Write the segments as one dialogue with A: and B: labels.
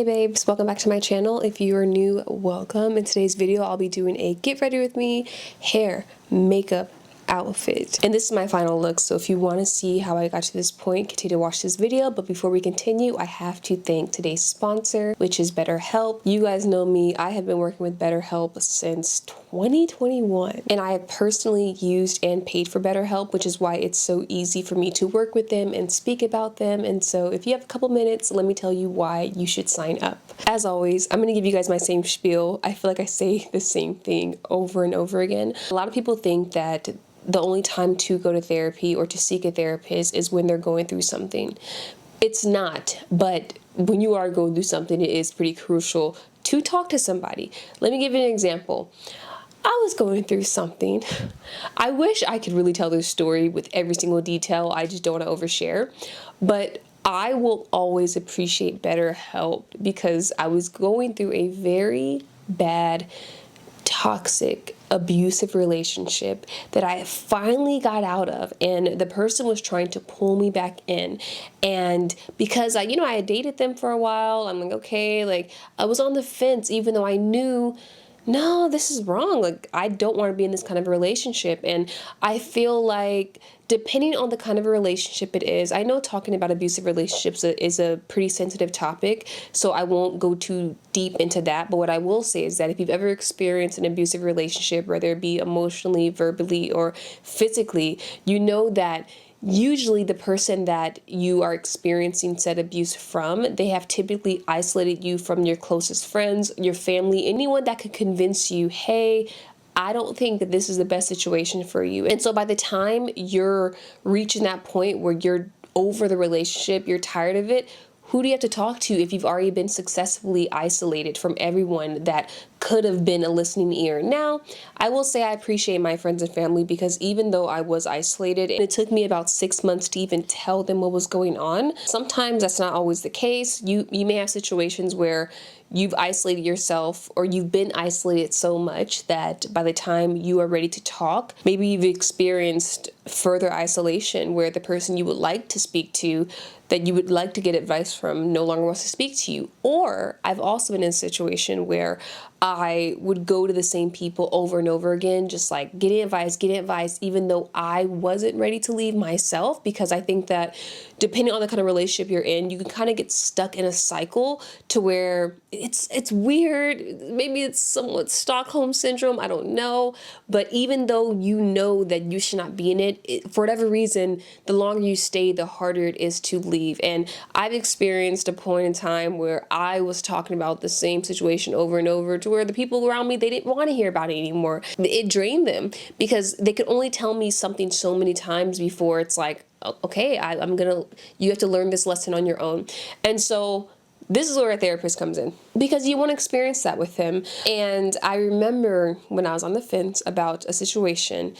A: Hey babes, welcome back to my channel. If you are new, welcome. In today's video, I'll be doing a get ready with me hair, makeup, outfit. And this is my final look, so if you want to see how I got to this point, continue to watch this video. But before we continue, I have to thank today's sponsor, which is BetterHelp. You guys know me, I have been working with BetterHelp since 2021, and I have personally used and paid for BetterHelp, which is why it's so easy for me to work with them and speak about them. And so if you have a couple minutes, let me tell you why you should sign up. As always, I'm going to give you guys my same spiel. I feel like I say the same thing over and over again. A lot of people think that the only time to go to therapy or to seek a therapist is when they're going through something. It's not, but when you are going through something, it is pretty crucial to talk to somebody. Let me give you an example. I was going through something. I wish I could really tell this story with every single detail. I just don't want to overshare. But I will always appreciate BetterHelp because I was going through a very bad, toxic, abusive relationship that I finally got out of, and the person was trying to pull me back in. And because I had dated them for a while, I'm like, okay, like I was on the fence, even though I knew, no, this is wrong. Like, I don't want to be in this kind of a relationship. And I feel like depending on the kind of a relationship it is, I know talking about abusive relationships is a pretty sensitive topic, so I won't go too deep into that. But what I will say is that if you've ever experienced an abusive relationship, whether it be emotionally, verbally, or physically, you know that usually the person that you are experiencing said abuse from, they have typically isolated you from your closest friends, your family, anyone that could convince you, hey, I don't think that this is the best situation for you. And so by the time you're reaching that point where you're over the relationship, you're tired of it, who do you have to talk to if you've already been successfully isolated from everyone that could have been a listening ear? Now, I will say I appreciate my friends and family because even though I was isolated, and it took me about 6 months to even tell them what was going on, sometimes that's not always the case. You may have situations where you've isolated yourself or you've been isolated so much that by the time you are ready to talk, maybe you've experienced further isolation where the person you would like to speak to, that you would like to get advice from, no longer wants to speak to you. Or I've also been in a situation where I would go to the same people over and over again, just like getting advice, even though I wasn't ready to leave myself, because I think that depending on the kind of relationship you're in, you can kind of get stuck in a cycle to where it's weird. Maybe it's somewhat Stockholm syndrome, I don't know. But even though you know that you should not be in it, for whatever reason, the longer you stay, the harder it is to leave. And I've experienced a point in time where I was talking about the same situation over and over to where the people around me, they didn't want to hear about it anymore. It drained them because they could only tell me something so many times before it's like, okay, you have to learn this lesson on your own. And so this is where a therapist comes in because you want to experience that with him. And I remember when I was on the fence about a situation,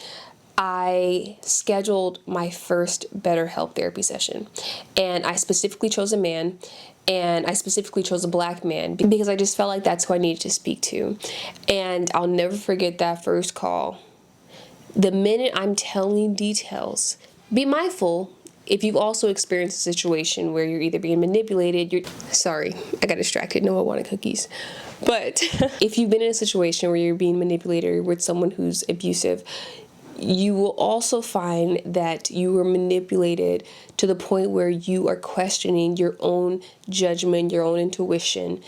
A: I scheduled my first BetterHelp therapy session, and I specifically chose a man, and I specifically chose a black man because I just felt like that's who I needed to speak to. And I'll never forget that first call. The minute I'm telling details, be mindful if you've also experienced a situation where you're either being manipulated, sorry, I got distracted, no, I wanted cookies. But if you've been in a situation where you're being manipulated with someone who's abusive, you will also find that you were manipulated to the point where you are questioning your own judgment, your own intuition,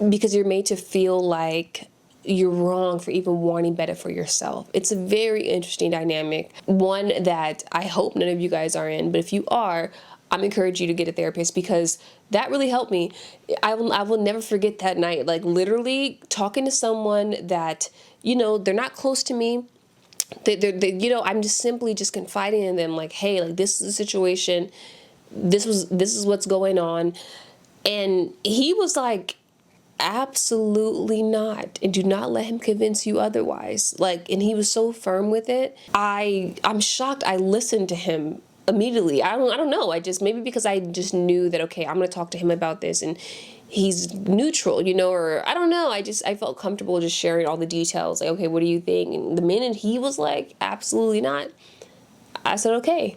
A: because you're made to feel like you're wrong for even wanting better for yourself. It's a very interesting dynamic, one that I hope none of you guys are in, but if you are, I'm encouraging you to get a therapist because that really helped me. I will never forget that night, like literally talking to someone that, they're not close to me. I'm just simply confiding in them, like, hey, like this is the situation. This is what's going on. And he was like, absolutely not, and do not let him convince you otherwise. Like, and he was so firm with it. I'm shocked I listened to him immediately. I don't know. Maybe because I just knew that, okay, I'm gonna talk to him about this and he's neutral, or I don't know. I felt comfortable just sharing all the details. Like, okay, what do you think? And the minute he was like, absolutely not, I said, okay,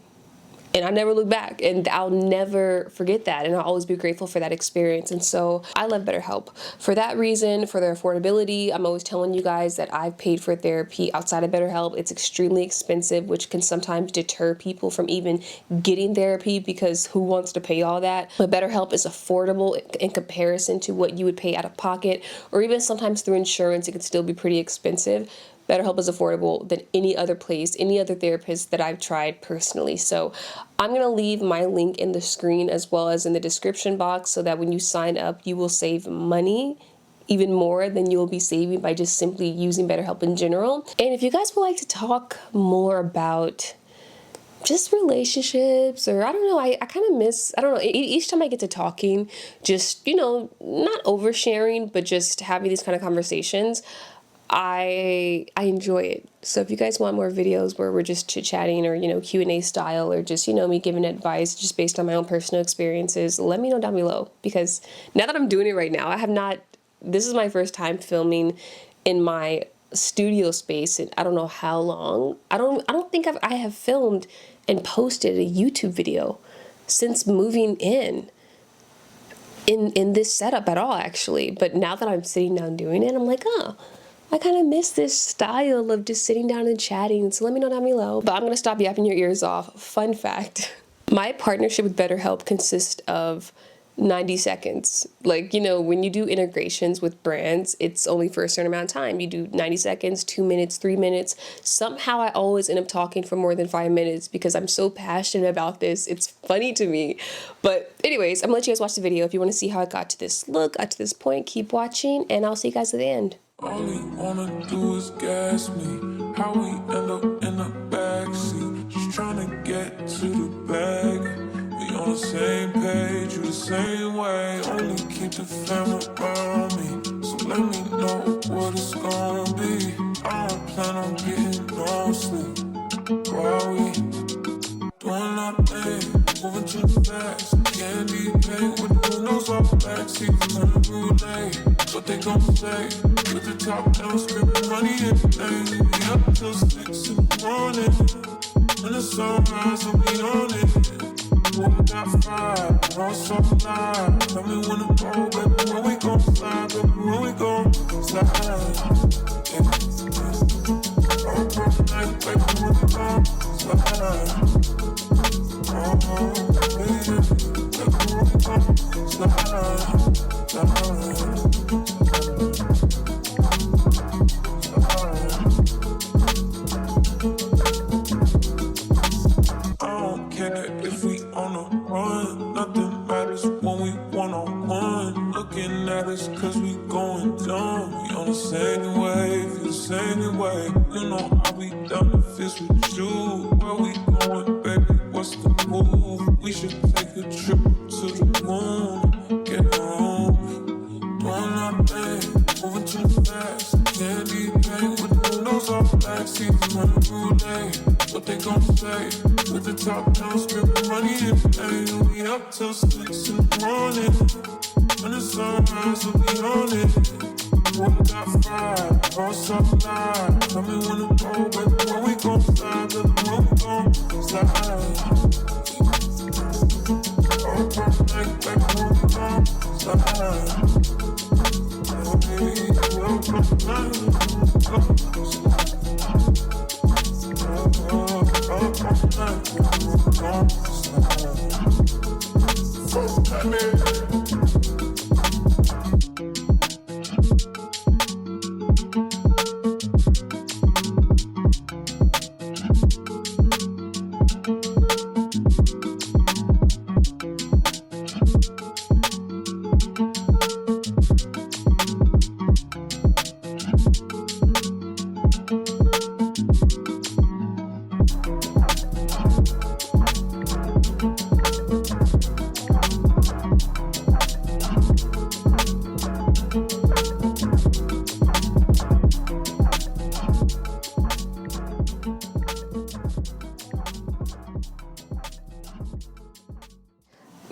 A: And I never look back, and I'll never forget that, and I'll always be grateful for that experience. And so I love BetterHelp for that reason, for their affordability. I'm always telling you guys that I've paid for therapy outside of BetterHelp. It's extremely expensive, which can sometimes deter people from even getting therapy, because who wants to pay all that? But BetterHelp is affordable in comparison to what you would pay out of pocket, or even sometimes through insurance. It can still be pretty expensive. BetterHelp is affordable than any other place, any other therapist that I've tried personally. So I'm going to leave my link in the screen as well as in the description box, so that when you sign up, you will save money even more than you'll be saving by just simply using BetterHelp in general. And if you guys would like to talk more about just relationships, or I don't know, I kind of miss, I don't know, each time I get to talking, just, you know, not oversharing, but just having these kind of conversations, I enjoy it. So if you guys want more videos where we're just chit-chatting, or, you know, Q&A style, or just, you know, me giving advice just based on my own personal experiences, let me know down below. Because now that I'm doing it right now, I have not, this is my first time filming in my studio space in I don't know how long. I don't think I have filmed and posted a YouTube video since moving in this setup at all, actually. But now that I'm sitting down doing it, I'm like, oh, I kind of miss this style of just sitting down and chatting. So let me know down below. But I'm going to stop yapping your ears off. Fun fact, my partnership with BetterHelp consists of 90 seconds. Like, you know, when you do integrations with brands, it's only for a certain amount of time. You do 90 seconds, 2 minutes, 3 minutes. Somehow I always end up talking for more than 5 minutes because I'm so passionate about this. It's funny to me. But anyways, I'm gonna let you guys watch the video. If you want to see how I got to this look, got to this point, keep watching, and I'll see you guys at the end.
B: All we wanna do is gas me. How we end up in the backseat, just trying to get to the bag. We on the same page, you the same way. Only keep the fam around me, so let me know what it's gonna be. I don't plan on getting no sleep while we doing our thing, moving too fast. Candy paint with the windows off, backseat on the roulette. What they gon' say? With the top down, screaming money everything. We up till 6 in the morning. When the sunrise, we'll be on it. We got 5, we're all so live. Tell me when to go, baby, when we gon' slide, baby, when we gon' slide. All across the night, baby, when we gon' slide. Oh, baby, baby, when we gon' slide, slide. If we on a run, nothing matters when we one-on-one. Looking at us cause we going dumb. We on the same wave, feel the same way. You know how we done the fist with you. Where we going, baby, what's the move? We should take a trip to the moon. Get home, doing our thing, moving too fast. Candy paint with the windows off, backseat on the roulette. What they gon' say? With the top down, screaming money everything. We up till 6 in the morning. When the sunrise, we'll be on it. We got 5, all so live. Tell me when to go, baby, when we gon' slide, baby, when we gon' slide. All across the night, baby, when we gon' slide. Oh, baby, all across the night, when we gon' slide.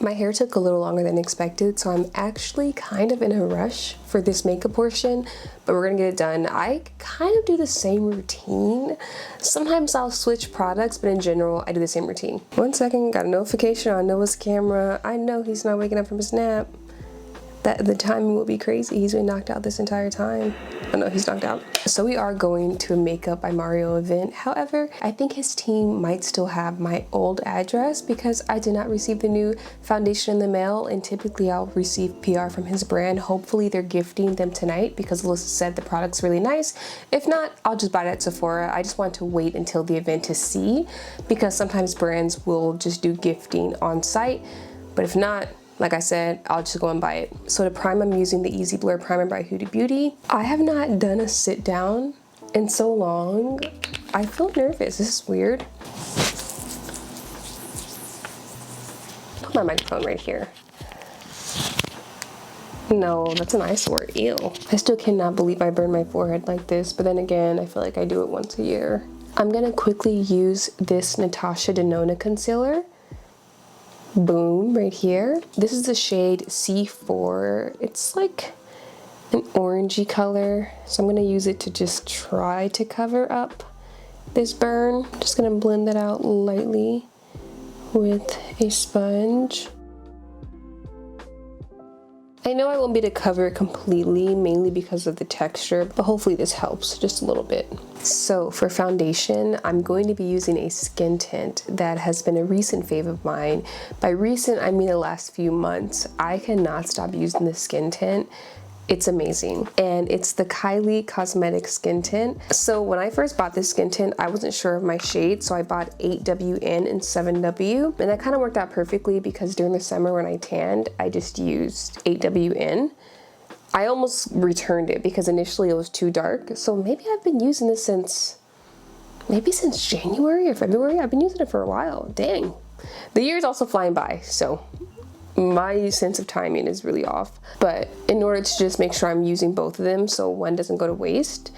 A: My hair took a little longer than expected, so I'm actually kind of in a rush for this makeup portion, but we're gonna get it done. I kind of do the same routine. Sometimes I'll switch products, but in general, I do the same routine. 1 second, got a notification on Noah's camera. I know he's not waking up from his nap. The timing will be crazy. He's been knocked out this entire time. Oh no, he's knocked out. So we are going to a Makeup by Mario event. However, I think his team might still have my old address because I did not receive the new foundation in the mail, and typically I'll receive PR from his brand. Hopefully they're gifting them tonight because Alyssa said the product's really nice. If not, I'll just buy it at Sephora. I just want to wait until the event to see, because sometimes brands will just do gifting on site. But if not, like I said, I'll just go and buy it. So to prime, I'm using the Easy Blur Primer by Huda Beauty. I have not done a sit down in so long. I feel nervous. This is weird. Put my microphone right here. No, that's an eyesore. Ew. I still cannot believe I burned my forehead like this, but then again, I feel like I do it once a year. I'm gonna quickly use this Natasha Denona concealer. Boom, right here. This is the shade C4. It's like an orangey color, so I'm gonna use it to just try to cover up this burn. Just gonna blend that out lightly with a sponge. I know I won't be able to cover it completely, mainly because of the texture, but hopefully this helps just a little bit. So for foundation, I'm going to be using a skin tint that has been a recent fave of mine. By recent, I mean the last few months. I cannot stop using this skin tint. It's amazing, and it's the Kylie Cosmetics skin tint. So when I first bought this skin tint, I wasn't sure of my shade, so I bought 8WN and 7W, and that kind of worked out perfectly because during the summer when I tanned, I just used 8WN. I almost returned it because initially it was too dark, so maybe I've been using this since January or February. I've been using it for a while. Dang. The year's also flying by, so my sense of timing is really off. But in order to just make sure I'm using both of them so one doesn't go to waste,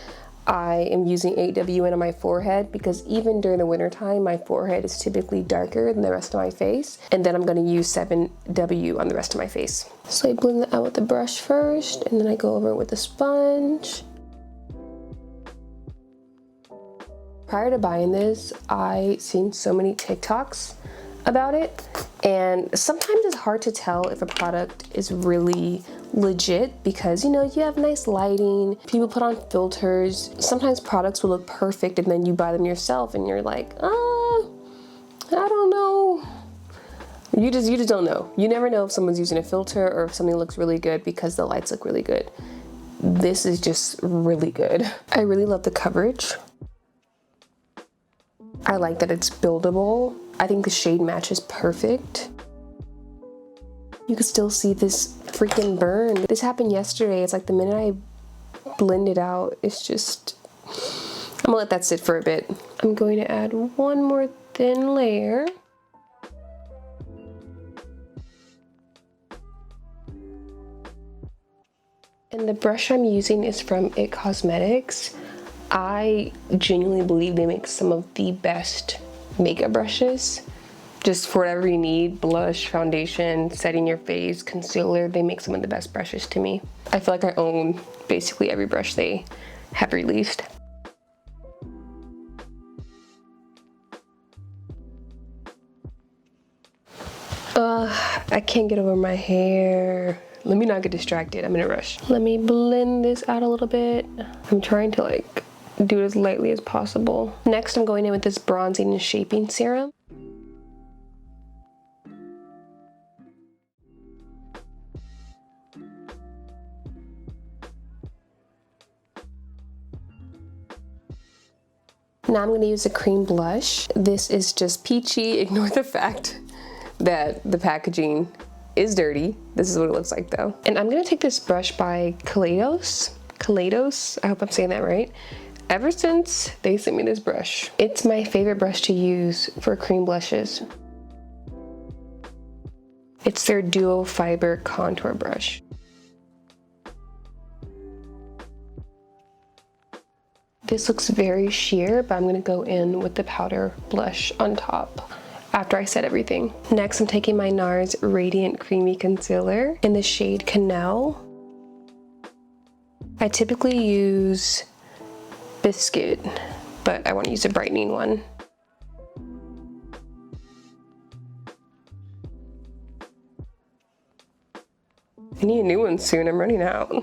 A: I am using 8WN on my forehead because even during the winter time, my forehead is typically darker than the rest of my face. And then I'm gonna use 7W on the rest of my face. So I blend that out with the brush first, and then I go over it with the sponge. Prior to buying this, I seen so many TikToks about it, and sometimes it's hard to tell if a product is really legit because, you know, you have nice lighting, people put on filters. Sometimes products will look perfect and then you buy them yourself and you're like, I don't know. You just don't know. You never know if someone's using a filter or if something looks really good because the lights look really good. This is just really good. I really love the coverage. I like that it's buildable. I think the shade match is perfect. You can still see this freaking burn. This happened yesterday. It's like the minute I blend it out, it's just, I'm gonna let that sit for a bit. I'm going to add one more thin layer. And the brush I'm using is from IT Cosmetics. I genuinely believe they make some of the best makeup brushes. Just for whatever you need, blush, foundation, setting your face, concealer, they make some of the best brushes to me. I feel like I own basically every brush they have released. I can't get over my hair. Let me not get distracted, I'm in a rush. Let me blend this out a little bit. I'm trying to like do it as lightly as possible. Next, I'm going in with this bronzing and shaping serum. Now I'm going to use a cream blush. This is just peachy. Ignore the fact that the packaging is dirty. This is what it looks like though. And I'm going to take this brush by Kaleidos. I hope I'm saying that right. Ever since they sent me this brush, it's my favorite brush to use for cream blushes. It's their duo fiber contour brush. This looks very sheer, but I'm gonna go in with the powder blush on top. after I set everything. Next, I'm taking my NARS Radiant Creamy Concealer in the shade Canal. I typically use Biscuit, but I want to use a brightening one. I need a new one soon, I'm running out.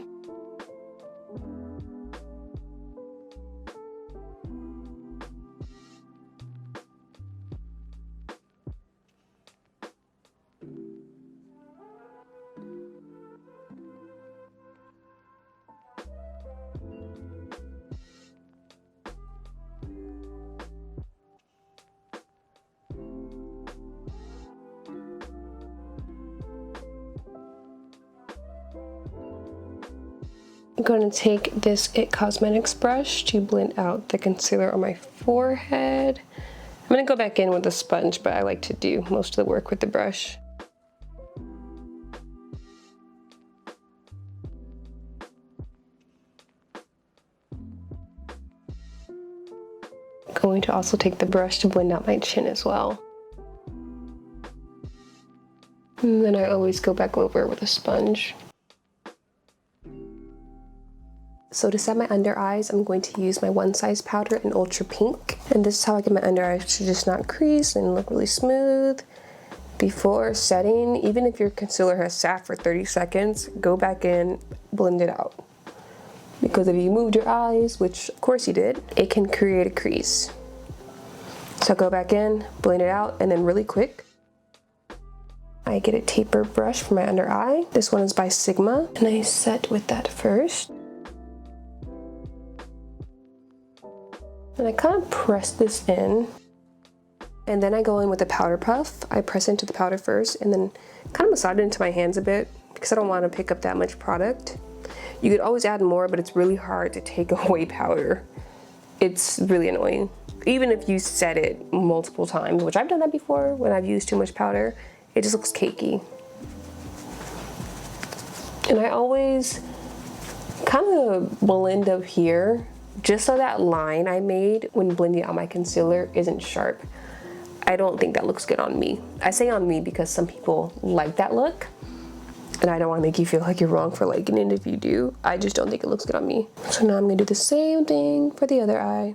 A: I'm going to take this IT Cosmetics brush to blend out the concealer on my forehead. I'm going to go back in with a sponge, but I like to do most of the work with the brush. I'm going to also take the brush to blend out my chin as well. And then I always go back over with a sponge. So to set my under eyes, I'm going to use my One Size powder in Ultra Pink. And this is how I get my under eyes to just not crease and look really smooth. Before setting, even if your concealer has sat for 30 seconds, go back in, blend it out. Because if you moved your eyes, which of course you did, it can create a crease. So go back in, blend it out, and then really quick, I get a taper brush for my under eye. This one is by Sigma, and I set with that first. And I kind of press this in, and then I go in with a powder puff. I press into the powder first and then kind of massage it into my hands a bit because I don't want to pick up that much product. You could always add more, but it's really hard to take away powder. It's really annoying. Even if you set it multiple times, which I've done that before when I've used too much powder, it just looks cakey. And I always kind of blend up here just so that line I made when blending out my concealer isn't sharp. I don't think that looks good on me. I say on me because some people like that look, and I don't want to make you feel like you're wrong for liking it if you do. I just don't think it looks good on me. So now I'm going to do the same thing for the other eye.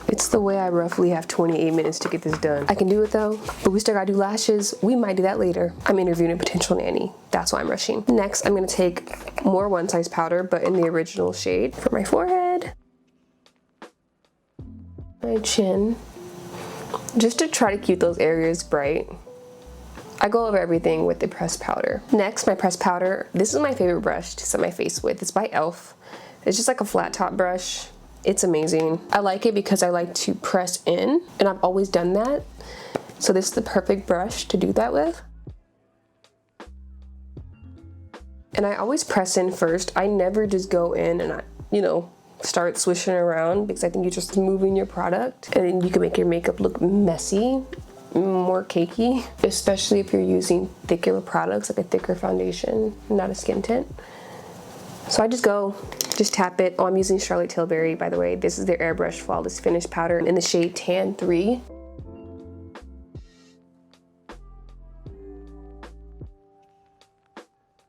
A: It's the way I roughly have 28 minutes to get this done. I can do it though, but we still gotta do lashes. We might do that later. I'm interviewing a potential nanny. That's why I'm rushing. Next, I'm gonna take more One Size powder, but in the original shade for my forehead, my chin, just to try to keep those areas bright. I go over everything with the pressed powder. Next, my pressed powder. This is my favorite brush to set my face with. It's by e.l.f. It's just like a flat top brush. It's amazing. I like it because I like to press in, and I've always done that. So this is the perfect brush to do that with. And I always press in first. I never just go in and start swishing around, because I think you're just moving your product and you can make your makeup look messy, more cakey, especially if you're using thicker products, like a thicker foundation, not a skin tint. So I just tap it. Oh, I'm using Charlotte Tilbury, by the way. This is their Airbrush Flawless Finish Powder in the shade Tan 3.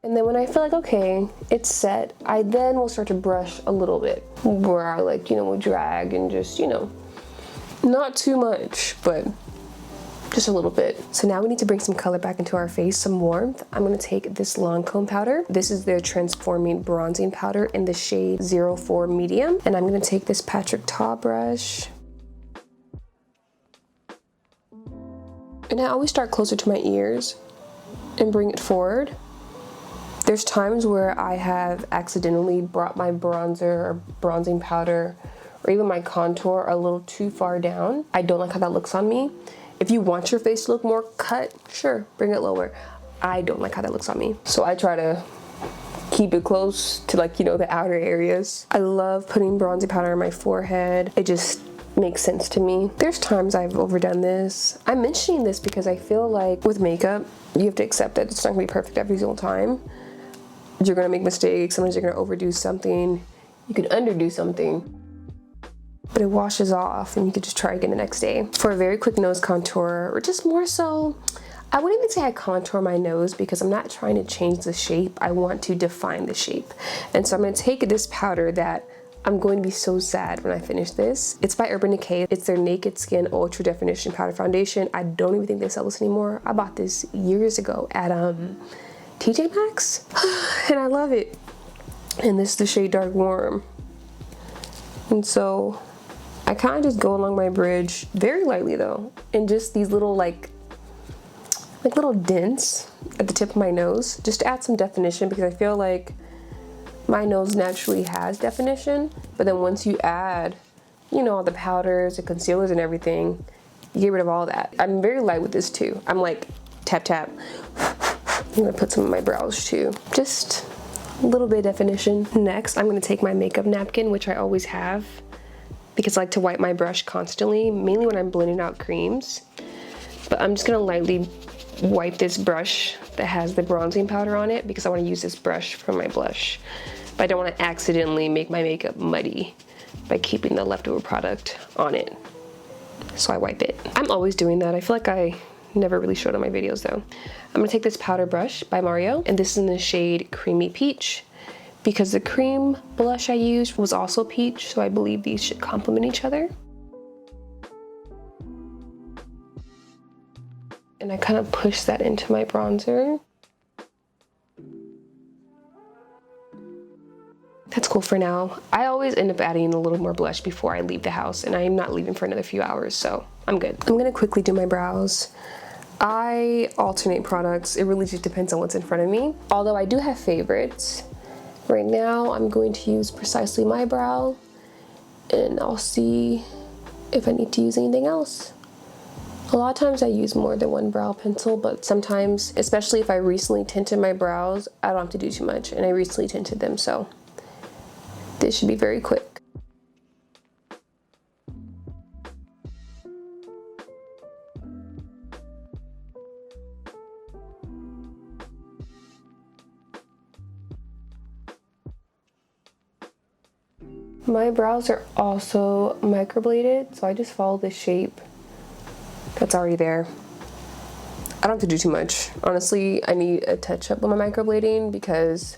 A: And then when I feel like, okay, it's set, I then will start to brush a little bit, where I will drag and just, not too much, but just a little bit. So now we need to bring some color back into our face, some warmth. I'm gonna take this Lancome powder. This is their Transforming Bronzing Powder in the shade 04 Medium. And I'm gonna take this Patrick Ta brush. And I always start closer to my ears and bring it forward. There's times where I have accidentally brought my bronzer or bronzing powder or even my contour a little too far down. I don't like how that looks on me. If you want your face to look more cut, sure, bring it lower. I don't like how that looks on me. So I try to keep it close to like, you know, the outer areas. I love putting bronzing powder on my forehead. It just makes sense to me. There's times I've overdone this. I'm mentioning this because I feel like with makeup, you have to accept that it's not gonna be perfect every single time. You're gonna make mistakes. Sometimes you're gonna overdo something. You can underdo something, but it washes off and you could just try again the next day. For a very quick nose contour, or just more so, I wouldn't even say I contour my nose because I'm not trying to change the shape. I want to define the shape. And so I'm gonna take this powder that I'm going to be so sad when I finish this. It's by Urban Decay. It's their Naked Skin Ultra Definition Powder Foundation. I don't even think they sell this anymore. I bought this years ago at TJ Maxx and I love it. And this is the shade Dark Warm. And so I kind of just go along my bridge very lightly though, and just these little like little dents at the tip of my nose, just to add some definition, because I feel like my nose naturally has definition, but then once you add, you know, all the powders, the concealers and everything, you get rid of all that. I'm very light with this too. I'm like tap tap. I'm gonna put some on my brows too. Just a little bit of definition. Next, I'm gonna take my makeup napkin, which I always have, because I like to wipe my brush constantly, mainly when I'm blending out creams. But I'm just gonna lightly wipe this brush that has the bronzing powder on it because I want to use this brush for my blush. But I don't want to accidentally make my makeup muddy by keeping the leftover product on it. So I wipe it. I'm always doing that. I feel like I never really showed on my videos though. I'm gonna take this powder brush by Mario, and this is in the shade Creamy Peach, because the cream blush I used was also peach, so I believe these should complement each other. And I kind of push that into my bronzer. That's cool for now. I always end up adding a little more blush before I leave the house, and I am not leaving for another few hours, so I'm good. I'm gonna quickly do my brows. I alternate products. It really just depends on what's in front of me. Although I do have favorites. Right now, I'm going to use Precisely My Brow, and I'll see if I need to use anything else. A lot of times I use more than one brow pencil, but sometimes, especially if I recently tinted my brows, I don't have to do too much, and I recently tinted them, so this should be very quick. My brows are also microbladed, so I just follow the shape that's already there. I don't have to do too much. Honestly, I need a touch up with my microblading because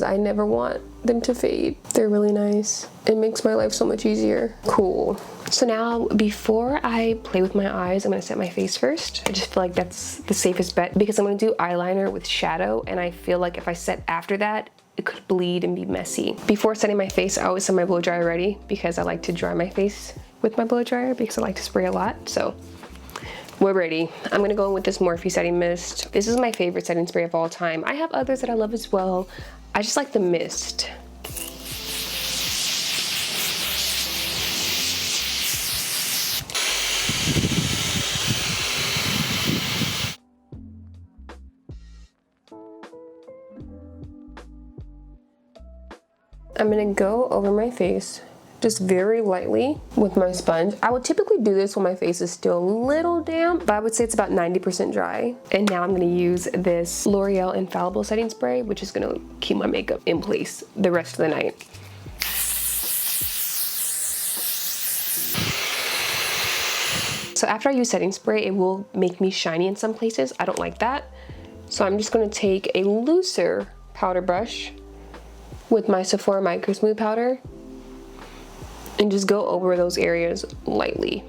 A: I never want them to fade. They're really nice. It makes my life so much easier. Cool. So now, before I play with my eyes, I'm gonna set my face first. I just feel like that's the safest bet because I'm gonna do eyeliner with shadow, and I feel like if I set after that, it could bleed and be messy. Before setting my face, I always have my blow dryer ready because I like to dry my face with my blow dryer because I like to spray a lot, so we're ready. I'm gonna go in with this Morphe setting mist. This is my favorite setting spray of all time. I have others that I love as well. I just like the mist. I'm gonna go over my face just very lightly with my sponge. I would typically do this when my face is still a little damp, but I would say it's about 90% dry. And now I'm gonna use this L'Oreal Infallible Setting Spray, which is gonna keep my makeup in place the rest of the night. So after I use setting spray, it will make me shiny in some places. I don't like that. So I'm just gonna take a looser powder brush with my Sephora Micro Smooth powder and just go over those areas lightly.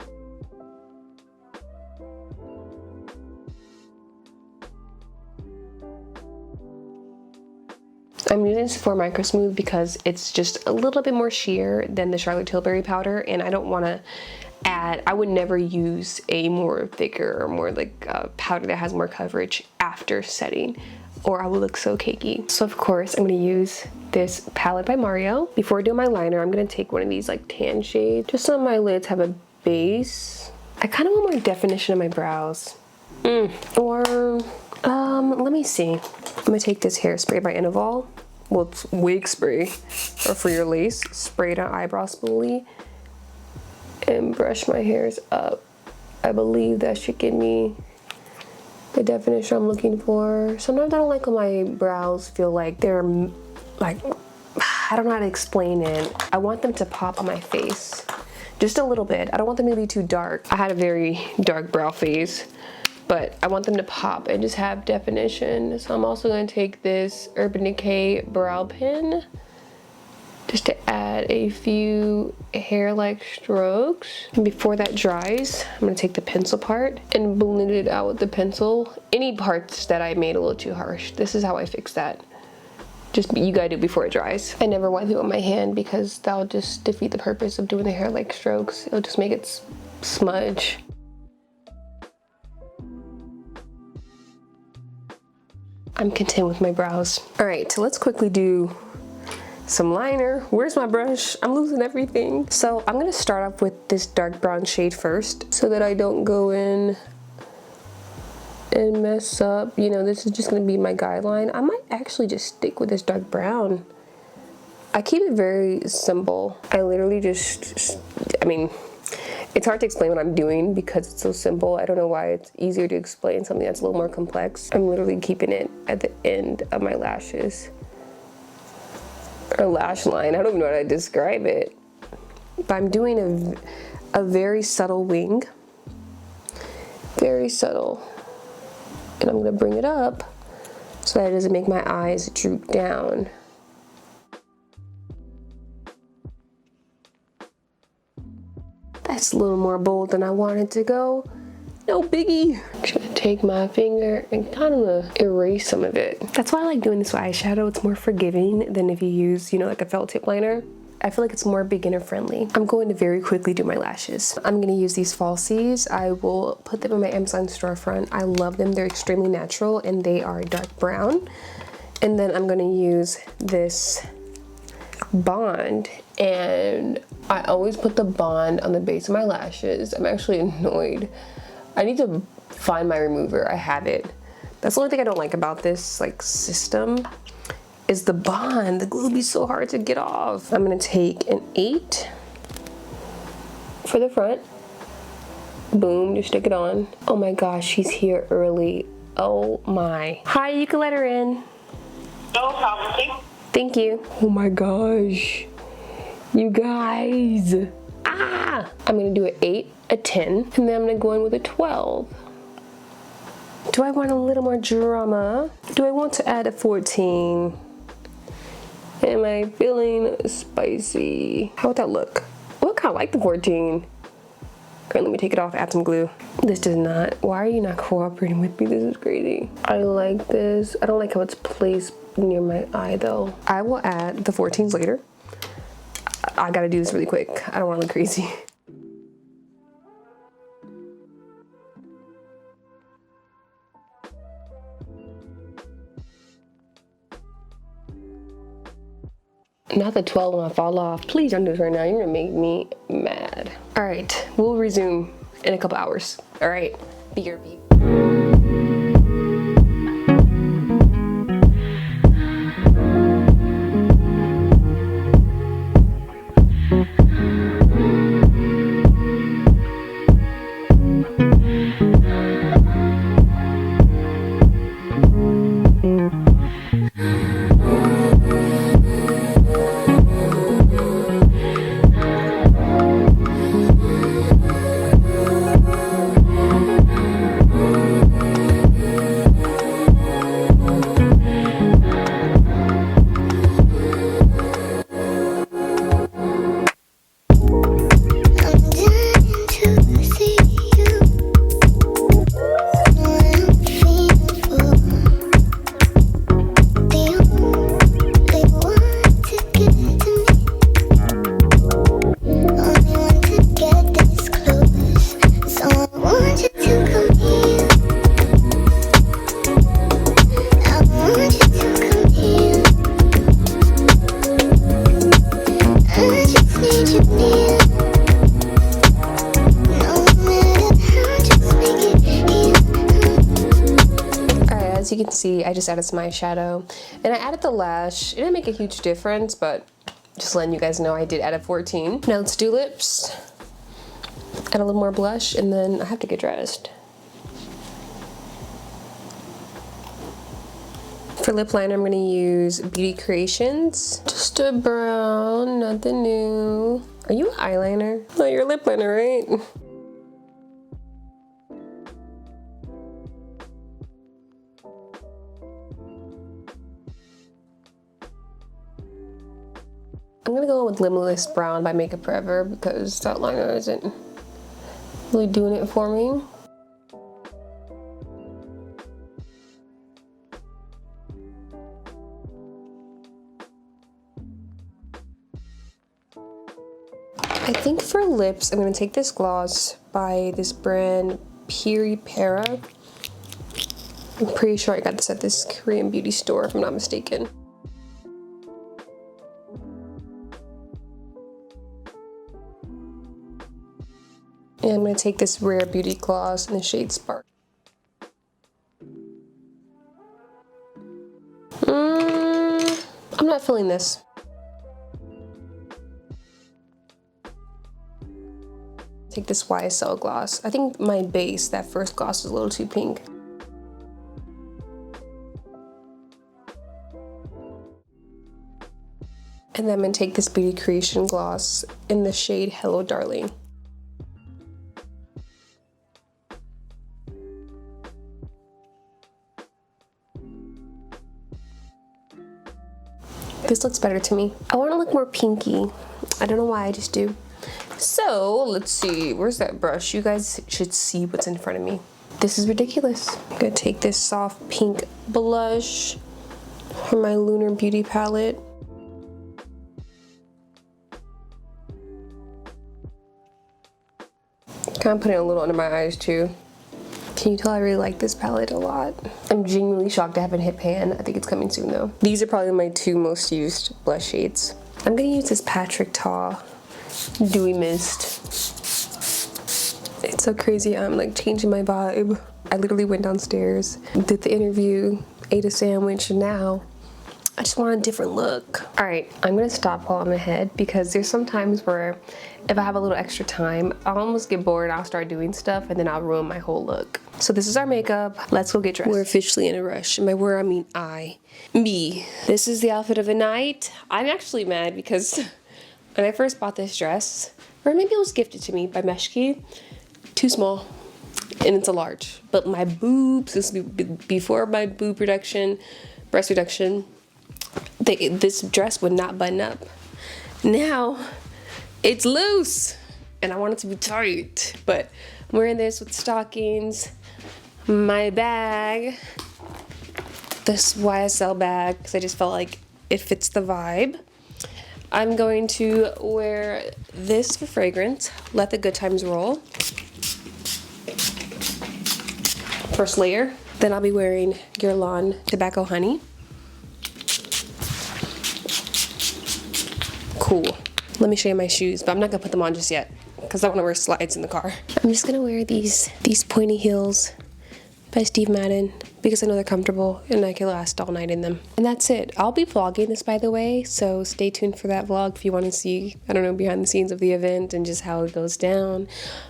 A: I'm using Sephora Micro Smooth because it's just a little bit more sheer than the Charlotte Tilbury powder, and I don't want to add, I would never use a more thicker or more like powder that has more coverage after setting, or I will look so cakey. So of course I'm going to use this palette by Mario. Before I do my liner, I'm going to take one of these like tan shades, just so my lids have a base. I kind of want more definition in my brows. Or let me see. I'm gonna take this hairspray by Innoval. Well, it's wig spray, or for your lace. Spray it on eyebrow spoolie and brush my hairs up. I believe that should give me the definition I'm looking for. Sometimes I don't like when my brows feel like they're like, I don't know how to explain it. I want them to pop on my face. Just a little bit. I don't want them to be too dark. I had a very dark brow phase, but I want them to pop and just have definition. So I'm also gonna take this Urban Decay brow pen just to add a few hair-like strokes. And before that dries, I'm gonna take the pencil part and blend it out with the pencil. Any parts that I made a little too harsh, this is how I fix that. Just, you gotta do it before it dries. I never wipe it with my hand because that'll just defeat the purpose of doing the hair-like strokes. It'll just make it smudge. I'm content with my brows. All right, so let's quickly do some liner. Where's my brush? I'm losing everything. So I'm gonna start off with this dark brown shade first so that I don't go in and mess up. You know, this is just gonna be my guideline. I might actually just stick with this dark brown. I keep it very simple. I literally just, I mean, it's hard to explain what I'm doing because it's so simple. I don't know why it's easier to explain something that's a little more complex. I'm literally keeping it at the end of my lashes. Or lash line, I don't even know how to describe it. But I'm doing a very subtle wing. Very subtle. And I'm gonna bring it up so that it doesn't make my eyes droop down. That's a little more bold than I wanted to go. No biggie. I'm just gonna take my finger and kind of erase some of it. That's why I like doing this with eyeshadow. It's more forgiving than if you use, you know, like a felt tip liner. I feel like it's more beginner friendly. I'm going to very quickly do my lashes. I'm gonna use these falsies. I will put them in my Amazon storefront. I love them. They're extremely natural and they are dark brown. And then I'm gonna use this bond, and I always put the bond on the base of my lashes. I'm actually annoyed. I need to find my remover. I have it. That's the only thing I don't like about this like system is the bond. The glue be so hard to get off. I'm gonna take an 8 for the front. Boom, just stick it on. Oh my gosh, she's here early. Oh my. Hi, you can let her in.
C: No problem.
A: Thank you. Oh my gosh. You guys. Ah! I'm gonna do an 8, a 10, and then I'm gonna go in with a 12. Do I want a little more drama? Do I want to add a 14? Am I feeling spicy? How would that look? Oh, I kind of like the 14. Okay, let me take it off, add some glue. This does not, why are you not cooperating with me? This is crazy. I like this. I don't like how it's placed near my eye though. I will add the 14s later. I gotta do this really quick. I don't wanna look crazy. Not the 12 when I fall off. Please don't do this right now. You're gonna make me mad. All right, we'll resume in a couple hours. All right, BRB. you can see, I just added some eyeshadow. And I added the lash. It didn't make a huge difference, but just letting you guys know I did add a 14. Now let's do lips. Add a little more blush, and then I have to get dressed. For lip liner, I'm gonna use Beauty Creations. Just a brown, nothing new. Are you an eyeliner? Oh, you're a lip liner, right? I'm gonna go with Limitless Brown by Makeup Forever because that liner isn't really doing it for me. I think for lips, I'm gonna take this gloss by this brand Piri Para. I'm pretty sure I got this at this Korean beauty store if I'm not mistaken. And I'm going to take this Rare Beauty gloss in the shade Spark. I'm not feeling this. Take this YSL gloss. I think my base, that first gloss, is a little too pink. And then I'm going to take this Beauty Creation gloss in the shade Hello Darling. This looks better to me. I want to look more pinky. I don't know why, I just do. So let's see, where's that brush? You guys should see what's in front of me. This is ridiculous. I'm gonna take this soft pink blush from my Lunar Beauty palette. Kind of putting a little under my eyes too. Can you tell I really like this palette a lot? I'm genuinely shocked I haven't hit pan. I think it's coming soon though. These are probably my two most used blush shades. I'm gonna use this Patrick Ta Dewy Mist. It's so crazy, I'm like changing my vibe. I literally went downstairs, did the interview, ate a sandwich, and now I just want a different look. All right, I'm gonna stop while I'm ahead because there's some times where if I have a little extra time, I'll almost get bored, I'll start doing stuff, and then I'll ruin my whole look. So this is our makeup. Let's go get dressed. We're officially in a rush. And by we're, I mean me. This is the outfit of the night. I'm actually mad because when I first bought this dress, or maybe it was gifted to me by Meshki, too small, and it's a large. But my boobs, this is before my boob reduction, breast reduction, this dress would not button up. Now, it's loose, and I want it to be tight. But I'm wearing this with stockings, my bag, this YSL bag, because I just felt like it fits the vibe. I'm going to wear this for fragrance, Let the Good Times Roll. First layer. Then I'll be wearing Guerlain Tobacco Honey. Cool. Let me show you my shoes, but I'm not gonna put them on just yet because I want to wear slides in the car. I'm just gonna wear these pointy heels by Steve Madden because I know they're comfortable and I can last all night in them. And that's it. I'll be vlogging this, by the way, so stay tuned for that vlog if you want to see, I don't know, behind the scenes of the event and just how it goes down.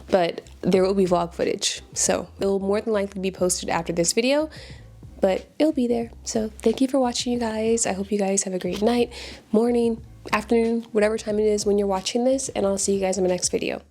A: But there will be vlog footage, so it will more than likely be posted after this video, but it'll be there. So thank you for watching, you guys. I hope you guys have a great night, morning, afternoon, whatever time it is when you're watching this, and I'll see you guys in my next video.